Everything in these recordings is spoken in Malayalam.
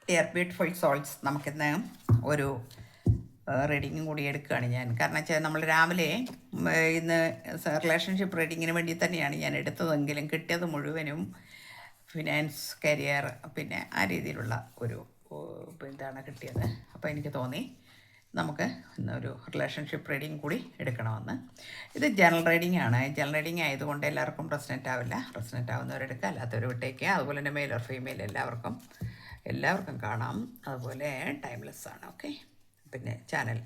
ഡിയർ ബ്യൂട്ടിഫുൾ സോൾസ്, നമുക്കിന്ന് ഒരു റീഡിങ്ങും കൂടി എടുക്കുകയാണ് ഞാൻ. കാരണം വെച്ചാൽ നമ്മൾ രാവിലെ ഇന്ന് റിലേഷൻഷിപ്പ് റീഡിങ്ങിന് വേണ്ടി തന്നെയാണ് ഞാൻ എടുത്തതെങ്കിലും കിട്ടിയത് മുഴുവനും ഫിനാൻസ്, കരിയർ, പിന്നെ ആ രീതിയിലുള്ള ഒരു ഇതാണ് കിട്ടിയത്. അപ്പോൾ എനിക്ക് തോന്നി നമുക്ക് ഇന്നൊരു റിലേഷൻഷിപ്പ് റീഡിങ് കൂടി എടുക്കണമെന്ന്. ഇത് ജനറൽ റീഡിംഗ് ആണ്. ജനറൽ റീഡിംഗ് ആയതുകൊണ്ട് എല്ലാവർക്കും റെസനേറ്റ് ആവില്ല. റെസനേറ്റ് ആവുന്നവരെടുക്കുക, അല്ലാത്തവർ വിട്ടേക്കുക. അതുപോലെ തന്നെ മെയിൽ ഓർ ഫീമെയിൽ എല്ലാവർക്കും കാണാം. അതുപോലെ ടൈംലെസ് ആണ്. ഓക്കെ, പിന്നെ ചാനൽ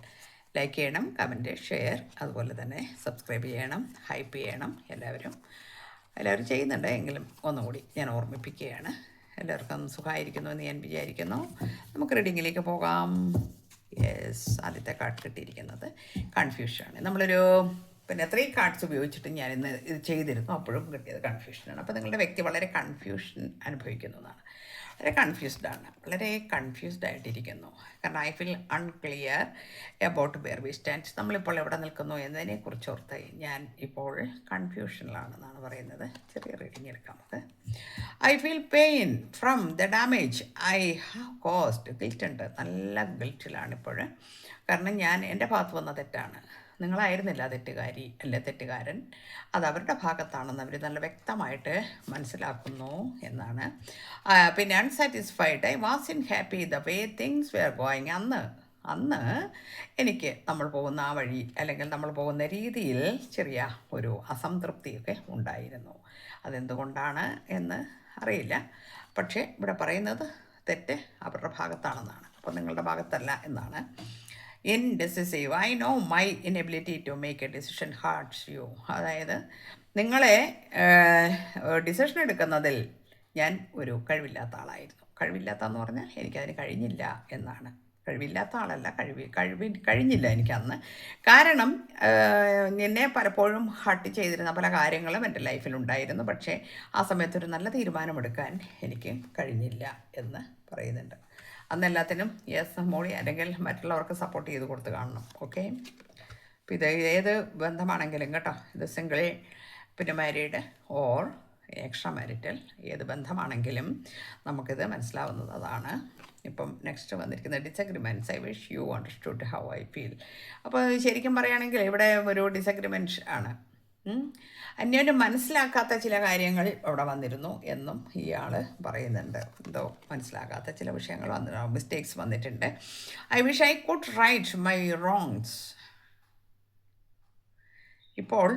ലൈക്ക് ചെയ്യണം, കമൻറ്റ്, ഷെയർ, അതുപോലെ തന്നെ സബ്സ്ക്രൈബ് ചെയ്യണം, ഹൈപ്പ് ചെയ്യണം. എല്ലാവരും ചെയ്യുന്നുണ്ട്, എങ്കിലും ഒന്നുകൂടി ഞാൻ ഓർമ്മിപ്പിക്കുകയാണ്. എല്ലാവർക്കും സുഖമായിരിക്കുന്നു എന്ന് ഞാൻ വിചാരിക്കുന്നു. നമുക്ക് റീഡിങ്ങിലേക്ക് പോകാം. യെസ്, ആദ്യത്തെ കാർഡ് കിട്ടിയിരിക്കുന്നത് കൺഫ്യൂഷനാണ്. നമ്മളൊരു 3 കാർഡ്സ് ഉപയോഗിച്ചിട്ട് ഞാൻ ഇന്ന് ഇത് ചെയ്തിരുന്നു. അപ്പോഴും കിട്ടിയത് കൺഫ്യൂഷനാണ്. അപ്പോൾ നിങ്ങളുടെ വ്യക്തി വളരെ കൺഫ്യൂഷൻ അനുഭവിക്കുന്നതാണ്. വളരെ കൺഫ്യൂസ്ഡ് ആയിട്ടിരിക്കുന്നു. കാരണം I feel unclear about where we stand. നമ്മളിപ്പോൾ എവിടെ നിൽക്കുന്നു എന്നതിനെക്കുറിച്ച് ഓർത്ത് ഞാൻ ഇപ്പോൾ കൺഫ്യൂഷനിലാണെന്നാണ് പറയുന്നത്. ചെറിയ റീഡിങ് എടുക്കാം നമുക്ക്. I feel pain from the damage I have caused. ഗിൽറ്റുണ്ട്, നല്ല ഗിൽറ്റിലാണിപ്പോൾ. കാരണം എൻ്റെ ഭാഗത്ത് വന്ന തെറ്റാണ്. നിങ്ങളായിരുന്നില്ല തെറ്റുകാരി അല്ലെ തെറ്റുകാരൻ, അത് അവരുടെ ഭാഗത്താണെന്ന് അവർ നല്ല വ്യക്തമായിട്ട് മനസ്സിലാക്കുന്നു എന്നാണ്. പിന്നെ unsatisfied, I was in happy the way things wear going. അന്ന് എനിക്ക് നമ്മൾ പോകുന്ന ആ വഴി അല്ലെങ്കിൽ നമ്മൾ പോകുന്ന രീതിയിൽ ചെറിയ ഒരു അസംതൃപ്തിയൊക്കെ ഉണ്ടായിരുന്നു. അതെന്തുകൊണ്ടാണ് എന്ന് അറിയില്ല. പക്ഷേ ഇവിടെ പറയുന്നത് തെറ്റ് അവരുടെ ഭാഗത്താണെന്നാണ്, അപ്പോൾ നിങ്ങളുടെ ഭാഗത്തല്ല എന്നാണ്. Indecisive, I know my inability to make a decision hurts you. അതായത് നിങ്ങളെ ഡിസിഷൻ എടുക്കുന്നതിൽ ഞാൻ ഒരു കഴിവില്ലാത്ത ആളായിരുന്നു. കഴിവില്ലാത്തതെന്ന് പറഞ്ഞാൽ എനിക്കതിന് കഴിഞ്ഞില്ല എന്നാണ്. കഴിവില്ലാത്ത ആളല്ല, കഴിഞ്ഞില്ല എനിക്കന്ന്. കാരണം എന്നെ പലപ്പോഴും ഹർട്ട് ചെയ്തിരുന്ന പല കാര്യങ്ങളും എൻ്റെ ലൈഫിലുണ്ടായിരുന്നു. പക്ഷേ ആ സമയത്തൊരു നല്ല തീരുമാനമെടുക്കാൻ എനിക്ക് കഴിഞ്ഞില്ല എന്ന് പറയുന്നുണ്ട്. അന്ന് എല്ലാത്തിനും യെസ് മോളി അല്ലെങ്കിൽ മറ്റുള്ളവർക്ക് സപ്പോർട്ട് ചെയ്ത് കൊടുത്ത് കാണണം. ഓക്കെ, അപ്പോൾ ഇത് ഏത് ബന്ധമാണെങ്കിലും കേട്ടോ, ഇത് സിംഗിൾ, പിന്നെ മാരീഡ് ഓർ എക്സ്ട്രാ മാരിറ്റൽ, ഏത് ബന്ധമാണെങ്കിലും നമുക്കിത് മനസ്സിലാവുന്നതാണ്. ഇപ്പം നെക്സ്റ്റ് വന്നിരിക്കുന്ന disagreements. I wish you understood how I feel. അപ്പോൾ ശരിക്കും പറയുകയാണെങ്കിൽ ഇവിടെ ഒരു ഡിസഗ്രിമെൻറ്റ് ആണ്. അന്യോന്യം മനസ്സിലാക്കാത്ത ചില കാര്യങ്ങൾ അവിടെ വന്നിരുന്നു എന്നും ഇയാൾ പറയുന്നുണ്ട്. എന്തോ മനസ്സിലാക്കാത്ത ചില വിഷയങ്ങൾ മിസ്റ്റേക്സ് വന്നിട്ടുണ്ട്. I wish I could right my wrongs. ഇപ്പോൾ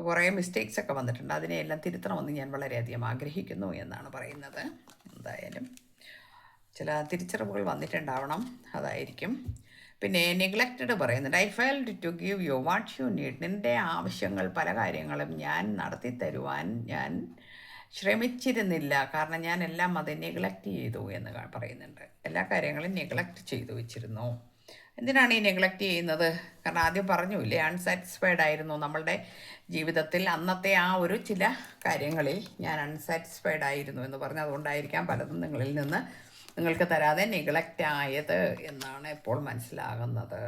കുറേ മിസ്റ്റേക്സ് ഒക്കെ വന്നിട്ടുണ്ട്, അതിനെയെല്ലാം തിരുത്തണമെന്ന് ഞാൻ വളരെയധികം ആഗ്രഹിക്കുന്നു എന്നാണ് പറയുന്നത്. എന്തായാലും ചില തിരിച്ചറിവുകൾ വന്നിട്ടുണ്ടാവണം, അതായിരിക്കും. പിന്നെ നെഗ്ലക്റ്റഡ് പറയുന്നുണ്ട്. I failed to give you what you need. നിൻ്റെ ആവശ്യങ്ങൾ പല കാര്യങ്ങളും ഞാൻ നടത്തി തരുവാൻ ഞാൻ ശ്രമിച്ചിരുന്നില്ല. കാരണം ഞാൻ എല്ലാം അത് നെഗ്ലക്റ്റ് ചെയ്തു എന്ന് പറയുന്നുണ്ട്. എല്ലാ കാര്യങ്ങളും നെഗ്ലക്റ്റ് ചെയ്തു വെച്ചിരുന്നു. എന്തിനാണ് ഈ നെഗ്ലക്റ്റ് ചെയ്യുന്നത്? കാരണം ആദ്യം പറഞ്ഞില്ലേ, അൺസാറ്റിസ്ഫൈഡ് ആയിരുന്നു നമ്മളുടെ ജീവിതത്തിൽ അന്നത്തെ ആ ഒരു ചില കാര്യങ്ങളിൽ ഞാൻ അൺസാറ്റിസ്ഫൈഡ് ആയിരുന്നു എന്ന് പറഞ്ഞു. അതുകൊണ്ടായിരിക്കാം പലതും നിങ്ങളിൽ നിന്ന് നിങ്ങൾക്ക് തരാതെ നെഗ്ലക്റ്റ് ആയത് എന്നാണ് ഇപ്പോൾ മനസ്സിലാകുന്നത്.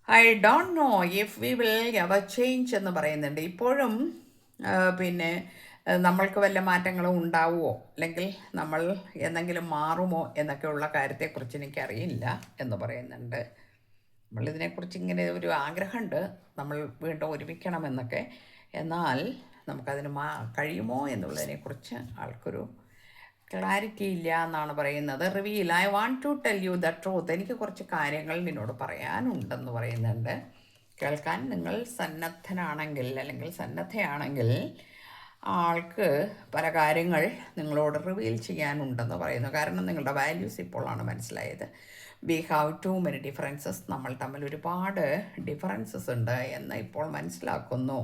I don't know if we will ever change എന്ന് പറയുന്നുണ്ട്. ഇപ്പോഴും പിന്നെ നമ്മൾക്ക് വല്ല മാറ്റങ്ങളും ഉണ്ടാവുമോ അല്ലെങ്കിൽ നമ്മൾ എന്തെങ്കിലും മാറുമോ എന്നൊക്കെയുള്ള കാര്യത്തെക്കുറിച്ച് എനിക്കറിയില്ല എന്ന് പറയുന്നുണ്ട്. നമ്മളിതിനെക്കുറിച്ച് ഇങ്ങനെ ഒരു ആഗ്രഹമുണ്ട്, നമ്മൾ വീണ്ടും ഒരുമിക്കണമെന്നൊക്കെ. എന്നാൽ നമുക്കതിന് കഴിയുമോ എന്നുള്ളതിനെക്കുറിച്ച് ആൾക്കൊരു ക്ലാരിറ്റി ഇല്ല എന്നാണ് പറയുന്നത്. Reveal, I want to tell you the truth. എനിക്ക് കുറച്ച് കാര്യങ്ങൾ നിന്നോട് പറയാനുണ്ടെന്ന് പറയുന്നുണ്ട്. കേൾക്കാൻ നിങ്ങൾ സന്നദ്ധനാണെങ്കിൽ അല്ലെങ്കിൽ സന്നദ്ധയാണെങ്കിൽ ആൾക്ക് പല കാര്യങ്ങൾ നിങ്ങളോട് റിവീൽ ചെയ്യാനുണ്ടെന്ന് പറയുന്നു. കാരണം നിങ്ങളുടെ വാല്യൂസ് ഇപ്പോഴാണ് മനസ്സിലായത്. We have too many differences. നമ്മൾ തമ്മിൽ ഒരുപാട് ഡിഫറൻസസ് ഉണ്ട് എന്ന് ഇപ്പോൾ മനസ്സിലാക്കുന്നു.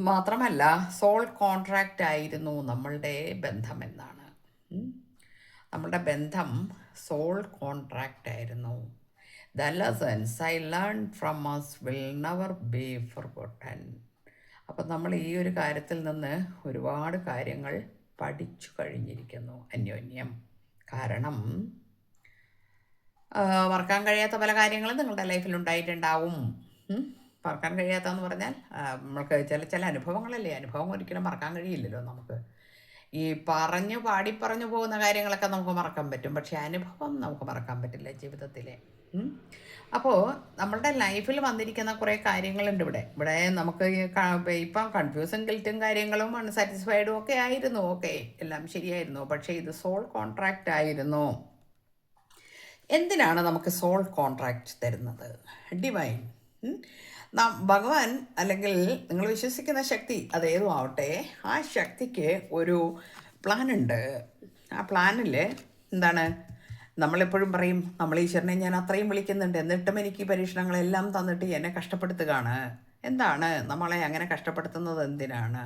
മാത്രമല്ല സോൾ കോൺട്രാക്റ്റ് ആയിരുന്നു നമ്മളുടെ ബന്ധം എന്നാണ്. നമ്മളുടെ ബന്ധം സോൾ കോൺട്രാക്റ്റ് ആയിരുന്നു. The lessons I learn from us will never be forgotten. അപ്പം നമ്മൾ ഈ ഒരു കാര്യത്തിൽ നിന്ന് ഒരുപാട് കാര്യങ്ങൾ പഠിച്ചു കഴിഞ്ഞിരിക്കുന്നു അന്യോന്യം. കാരണം മറക്കാൻ കഴിയാത്ത പല കാര്യങ്ങളും നിങ്ങളുടെ ലൈഫിൽ ഉണ്ടായിട്ടുണ്ടാവും. മറക്കാൻ കഴിയാത്തതെന്ന് പറഞ്ഞാൽ നമ്മൾക്ക് ചില അനുഭവങ്ങളല്ലേ, അനുഭവം ഒരിക്കലും മറക്കാൻ കഴിയില്ലല്ലോ നമുക്ക്. ഈ പറഞ്ഞു പോകുന്ന കാര്യങ്ങളൊക്കെ നമുക്ക് മറക്കാൻ പറ്റും, പക്ഷേ അനുഭവം നമുക്ക് മറക്കാൻ പറ്റില്ല ജീവിതത്തിലെ. അപ്പോൾ നമ്മളുടെ ലൈഫിൽ വന്നിരിക്കുന്ന കുറേ കാര്യങ്ങളുണ്ട് ഇവിടെ നമുക്ക് ഇപ്പം കൺഫ്യൂസും ഗിൽറ്റും കാര്യങ്ങളും അൺസാറ്റിസ്ഫൈഡും ഒക്കെ ആയിരുന്നു. ഓക്കെ, എല്ലാം ശരിയായിരുന്നു. പക്ഷേ ഇത് സോൾ കോൺട്രാക്റ്റ് ആയിരുന്നു. എന്തിനാണ് നമുക്ക് സോൾ കോൺട്രാക്റ്റ് തരുന്നത്? ഡിവൈൻ, ഭഗവാൻ, അല്ലെങ്കിൽ നിങ്ങൾ വിശ്വസിക്കുന്ന ശക്തി, അതേതും ആവട്ടെ, ആ ശക്തിക്ക് ഒരു പ്ലാനുണ്ട്. ആ പ്ലാനിൽ എന്താണ്? നമ്മളെപ്പോഴും പറയും, നമ്മൾ ഈശ്വരനെ ഞാൻ അത്രയും വിളിക്കുന്നുണ്ട്, എന്നിട്ടും എനിക്ക് ഈ പരീക്ഷണങ്ങളെല്ലാം തന്നിട്ട് എന്നെ കഷ്ടപ്പെടുത്തുകയാണ്. എന്താണ് നമ്മളെ അങ്ങനെ കഷ്ടപ്പെടുത്തുന്നത്? എന്തിനാണ്?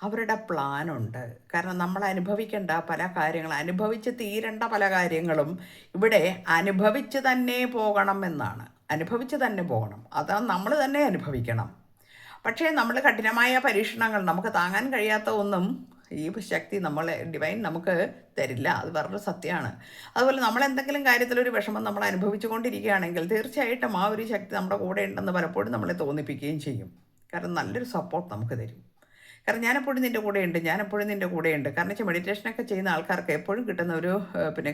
അവരുടെ പ്ലാനുണ്ട്. കാരണം നമ്മൾ അനുഭവിക്കേണ്ട പല കാര്യങ്ങൾ, അനുഭവിച്ച് തീരേണ്ട പല കാര്യങ്ങളും ഇവിടെ അനുഭവിച്ച് തന്നെ പോകണം എന്നാണ്. അനുഭവിച്ച് തന്നെ പോകണം, അതാ നമ്മൾ തന്നെ അനുഭവിക്കണം. പക്ഷേ നമ്മൾ കഠിനമായ പരീക്ഷണങ്ങൾ, നമുക്ക് താങ്ങാൻ കഴിയാത്ത ഒന്നും ഈ ശക്തി ഡിവൈൻ നമുക്ക് തരില്ല. അത് വേറൊരു സത്യമാണ്. അതുപോലെ നമ്മൾ എന്തെങ്കിലും കാര്യത്തിലൊരു വിഷമം നമ്മൾ അനുഭവിച്ചു കൊണ്ടിരിക്കുകയാണെങ്കിൽ തീർച്ചയായിട്ടും ആ ഒരു ശക്തി നമ്മുടെ കൂടെ ഉണ്ടെന്ന് പലപ്പോഴും നമ്മളെ തോന്നിപ്പിക്കുകയും ചെയ്യും. കാരണം നല്ലൊരു സപ്പോർട്ട് നമുക്ക് തരും. കാരണം ഞാനെപ്പോഴും നിൻ്റെ കൂടെയുണ്ട്. കാരണം വെച്ചാൽ മെഡിറ്റേഷനൊക്കെ ചെയ്യുന്ന ആൾക്കാർക്ക് എപ്പോഴും കിട്ടുന്ന ഒരു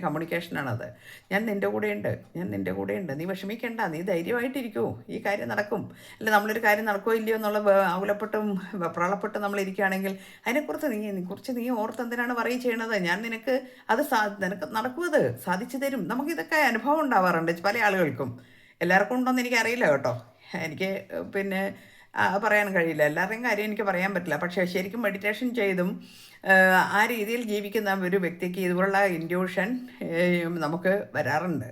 കമ്മ്യൂണിക്കേഷനാണത്. ഞാൻ നിൻ്റെ കൂടെയുണ്ട്, നീ വിഷമിക്കേണ്ട, നീ ധൈര്യമായിട്ടിരിക്കൂ, ഈ കാര്യം നടക്കും. അല്ല, നമ്മളൊരു കാര്യം നടക്കുമോ ഇല്ലയോ എന്നുള്ള ആകുലപ്പെട്ടും വെപ്രാളപ്പെട്ടും നമ്മളിരിക്കുകയാണെങ്കിൽ അതിനെക്കുറിച്ച് നീ ഓർത്തെന്തിനാണ് വറി ചെയ്യണത്? ഞാൻ നിനക്ക് നിനക്ക് നടക്കുമത് സാധിച്ചു തരും. നമുക്കിതൊക്കെ അനുഭവം ഉണ്ടാവാറുണ്ട് പല ആളുകൾക്കും. എല്ലാവർക്കും ഉണ്ടോയെന്ന് എനിക്കറിയില്ല കേട്ടോ. എനിക്ക് പറയാൻ കഴിയില്ല, എല്ലാവരുടെയും കാര്യം എനിക്ക് പറയാൻ പറ്റില്ല. പക്ഷേ ശരിക്കും മെഡിറ്റേഷൻ ചെയ്തും ആ രീതിയിൽ ജീവിക്കുന്ന ഒരു വ്യക്തിക്ക് ഇതുപോലുള്ള ഇൻഡ്യൂഷൻ നമുക്ക് വരാറുണ്ട്.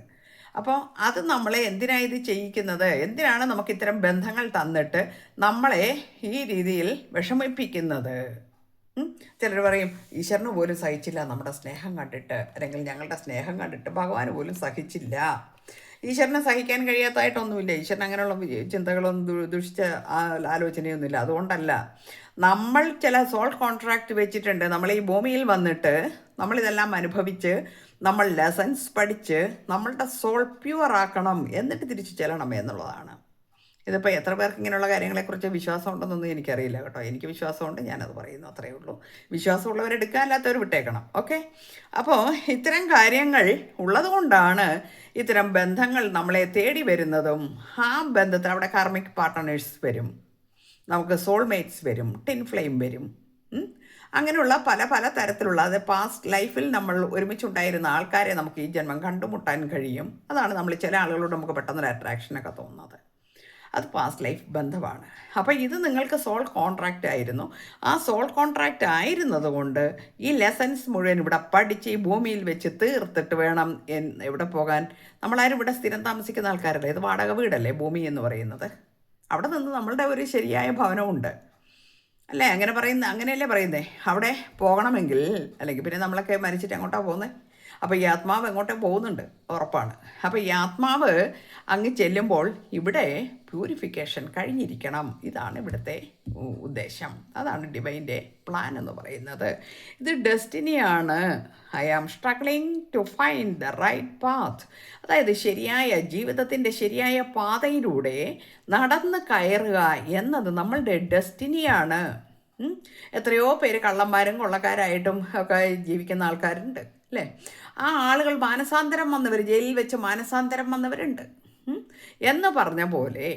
അപ്പോൾ അത് നമ്മളെ എന്തിനാണ് ഇത് ചെയ്യിക്കുന്നത്? എന്തിനാണ് നമുക്ക് ഇത്തരം ബന്ധങ്ങൾ തന്നിട്ട് നമ്മളെ ഈ രീതിയിൽ വിഷമിപ്പിക്കുന്നത്? ചിലർ പറയും, ഈശ്വരന് പോലും സഹിച്ചില്ല നമ്മുടെ സ്നേഹം കണ്ടിട്ട്, അല്ലെങ്കിൽ ഞങ്ങളുടെ സ്നേഹം കണ്ടിട്ട് ഭഗവാന് പോലും സഹിച്ചില്ല. ഈശ്വരനെ സഹിക്കാൻ കഴിയാത്തതായിട്ടൊന്നുമില്ല. ഈശ്വരൻ അങ്ങനെയുള്ള ചിന്തകളൊന്നും ദുഷിച്ച ആലോചനയൊന്നുമില്ല. അതുകൊണ്ടല്ല, നമ്മൾ ചില സോൾ കോൺട്രാക്റ്റ് വെച്ചിട്ടുണ്ട്. നമ്മൾ ഈ ഭൂമിയിൽ വന്നിട്ട് നമ്മളിതെല്ലാം അനുഭവിച്ച് നമ്മൾ ലെസൺസ് പഠിച്ച് നമ്മളുടെ സോൾ പ്യുവർ ആക്കണം, എന്നിട്ട് തിരിച്ചു ചെല്ലണം എന്നുള്ളതാണ്. ഇതിപ്പോൾ എത്ര പേർക്ക് ഇങ്ങനെയുള്ള കാര്യങ്ങളെക്കുറിച്ച് വിശ്വാസം ഉണ്ടെന്നൊന്നും എനിക്കറിയില്ല കേട്ടോ. എനിക്ക് വിശ്വാസമുണ്ട്, ഞാനത് പറയുന്നു, അത്രയേ ഉള്ളൂ. വിശ്വാസമുള്ളവരെടുക്കുക, അല്ലാത്തവർ വിട്ടേക്കണം. ഓക്കെ, അപ്പോൾ ഇത്തരം കാര്യങ്ങൾ ഉള്ളതുകൊണ്ടാണ് ഇത്തരം ബന്ധങ്ങൾ നമ്മളെ തേടി വരുന്നതും. ആ ബന്ധത്തിൽ അവിടെ കാർമിക് പാർട്ട്നേഴ്സ് വരും, നമുക്ക് സോൾമേറ്റ്സ് വരും, ടിൻ ഫ്ലെയിം വരും. അങ്ങനെയുള്ള പല തരത്തിലുള്ള, അത് പാസ്റ്റ് ലൈഫിൽ നമ്മൾ ഒരുമിച്ചുണ്ടായിരുന്ന ആൾക്കാരെ നമുക്ക് ഈ ജന്മം കണ്ടുമുട്ടാൻ കഴിയും. അതാണ് നമ്മൾ ചില ആളുകളോട് നമുക്ക് പെട്ടെന്നൊരു അട്രാക്ഷനൊക്കെ തോന്നുന്നത്. അത് പാസ്റ്റ് ലൈഫ് ബന്ധമാണ്. അപ്പോൾ ഇത് നിങ്ങൾക്ക് സോൾ കോൺട്രാക്റ്റ് ആയിരുന്നു. ആ സോൾ കോൺട്രാക്റ്റ് ആയിരുന്നത് കൊണ്ട് ഈ ലെസൺസ് മുഴുവൻ ഇവിടെ പഠിച്ച് ഈ ഭൂമിയിൽ വെച്ച് തീർത്തിട്ട് വേണം എവിടെ പോകാൻ. നമ്മളാരും ഇവിടെ സ്ഥിരം താമസിക്കുന്ന ആൾക്കാരല്ലേ, ഇത് വാടക വീടല്ലേ ഭൂമി എന്ന് പറയുന്നത്. അവിടെ നിന്ന് നമ്മളുടെ ഒരു ശരിയായ ഭവനമുണ്ട് അല്ലേ? അങ്ങനെയല്ലേ പറയുന്നേ? അവിടെ പോകണമെങ്കിൽ, അല്ലെങ്കിൽ പിന്നെ നമ്മളൊക്കെ മരിച്ചിട്ട് എങ്ങോട്ടാണ് പോകുന്നത്? അപ്പോൾ ഈ ആത്മാവ് എങ്ങോട്ടേ പോകുന്നുണ്ട്, ഉറപ്പാണ്. അപ്പോൾ ഈ ആത്മാവ് അങ്ങ് ചെല്ലുമ്പോൾ ഇവിടെ പ്യൂരിഫിക്കേഷൻ കഴിഞ്ഞിരിക്കണം. ഇതാണ് ഇവിടുത്തെ ഉദ്ദേശം. അതാണ് ഡിവൈൻ്റെ പ്ലാൻ എന്ന് പറയുന്നത്. ഇത് ഡെസ്റ്റിനിയാണ്. I am struggling to find the right path. അതായത് ജീവിതത്തിൻ്റെ ശരിയായ പാതയിലൂടെ നടന്ന് കയറുക എന്നത് നമ്മളുടെ ഡെസ്റ്റിനിയാണ്. എത്രയോ പേര് കള്ളന്മാരും കൊള്ളക്കാരായിട്ടും ഒക്കെ ജീവിക്കുന്ന ആൾക്കാരുണ്ട് അല്ലേ? ആ ആളുകൾ മാനസാന്തരം വന്നവർ, ജയിലിൽ വെച്ച് മാനസാന്തരം വന്നവരുണ്ട്. എന്ന് പറഞ്ഞ പോലെ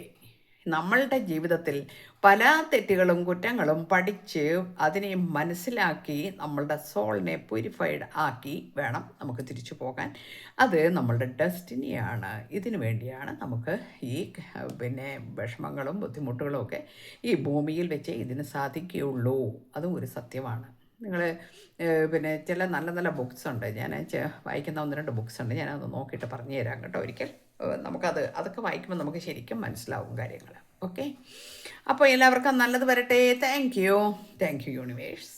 നമ്മളുടെ ജീവിതത്തിൽ പല തെറ്റുകളും കുറ്റങ്ങളും പഠിച്ച് അതിനെ മനസ്സിലാക്കി നമ്മളുടെ സോളിനെ പ്യൂരിഫൈഡ് ആക്കി വേണം നമുക്ക് തിരിച്ചു പോകാൻ. അത് നമ്മളുടെ ഡെസ്റ്റിനിയാണ്. ഇതിനു വേണ്ടിയാണ് നമുക്ക് ഈ വിഷമങ്ങളും ബുദ്ധിമുട്ടുകളും ഒക്കെ ഈ ഭൂമിയിൽ വെച്ച് ഇതിന് സാധിക്കുകയുള്ളൂ. അതും ഒരു സത്യമാണ്. നിങ്ങൾ ചില നല്ല നല്ല ബുക്സ് ഉണ്ട്, ഞാൻ വായിക്കുന്ന 1-2 ബുക്സ് ഉണ്ട്, ഞാനത് നോക്കിയിട്ട് പറഞ്ഞു തരാം കേട്ടോ ഒരിക്കൽ. അതൊക്കെ വായിക്കുമ്പോൾ നമുക്ക് ശരിക്കും മനസ്സിലാവും കാര്യങ്ങൾ. ഓക്കെ, അപ്പോൾ എല്ലാവർക്കും നല്ലത് വരട്ടെ. Thank you universe.